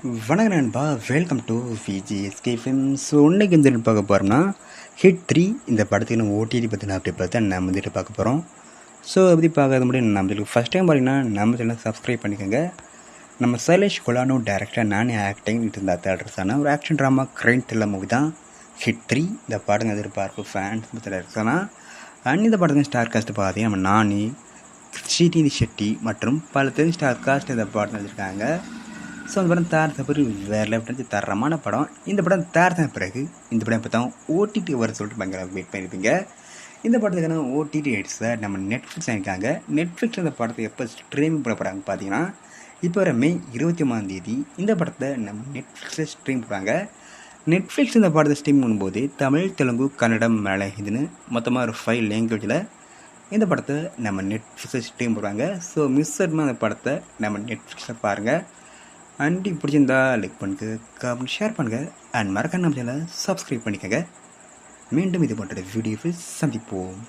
வணக்கம் நண்பா, welcome to VGSK films. So இன்னைக்கு இந்த பார்க்க போகிறோம்னா ஹிட் 3 இந்த படத்துக்கு நம்ம ஓடிடி பற்றி அப்படி பார்த்தா நம்ம வந்துட்டு பார்க்க போகிறோம். ஸோ அப்படி பார்க்காத முடியும் நம்மளுக்கு ஃபஸ்ட் டைம் பார்த்தீங்கன்னா நம்ம சேனல் சப்ஸ்கிரைப் பண்ணிக்கோங்க. நம்ம சைலேஷ் கொலானோ டேரக்டர் நானே ஆக்டிங் இருந்த தேட்டர்ஸான ஒரு action drama crime thriller movie தான் ஹிட் 3. இந்த படம் எதிர்பார்ப்பு ஃபேன்ஸ் தேட்டர்ஸானா அண்ட் இந்த படத்தின் ஸ்டார் காஸ்ட் பார்த்தீங்கன்னா நம்ம நானி, ஸ்ரீநிதி ஷெட்டி மற்றும் பல தெரிஞ்ச ஸ்டார் காஸ்ட் இந்த படம் வச்சுருக்காங்க. ஸோ அந்த படம் தயாரித்த பிறகு வேறு லெஃப்ட் தரமான படம். இந்த படம் தயாரித்த பிறகு இந்த படம் இப்போ தான் ஓடிடி வர சொல்லிட்டு பயங்கர வெயிட் பண்ணியிருப்பீங்க. இந்த படத்துக்கான ஓடிடி ரைட்ஸை நம்ம நெட்ஃப்ளிக்ஸ் வாங்கியிருக்காங்க. நெட்ஃப்ளிக்ஸ் இந்த படத்தை எப்போ ஸ்ட்ரீமிங் பண்ண போகிறாங்க பார்த்தீங்கன்னா இப்போ வர மே 23 இந்த படத்தை நம்ம நெட்ஃப்ளிக்ஸில் ஸ்ட்ரீம் பண்ணுவாங்க. நெட்ஃப்ளிக்ஸ் இந்த படத்தை ஸ்ட்ரீம் பண்ணும்போது தமிழ், தெலுங்கு, கன்னடம், மலையாளம், ஹிந்தின்னு மொத்தமாக ஒரு 5 லாங்குவேஜில் இந்த படத்தை நம்ம நெட்ஃப்ளிக்ஸில் ஸ்ட்ரீம் பண்ணுவாங்க. ஸோ மிஸ் ஆகாமல் அந்த படத்தை நம்ம நெட்ஃப்ளிக்ஸில் பாருங்கள். அண்ட் பிடிச்சிருந்தா லைக் பண்ணுங்க, கமெண்ட் ஷேர் பண்ணுங்கள் அண்ட் மறக்காம நம்ம சேனலை சப்ஸ்கிரைப் பண்ணிக்கோங்க. மீண்டும் இது போன்ற வீடியோவில் சந்திப்போம்.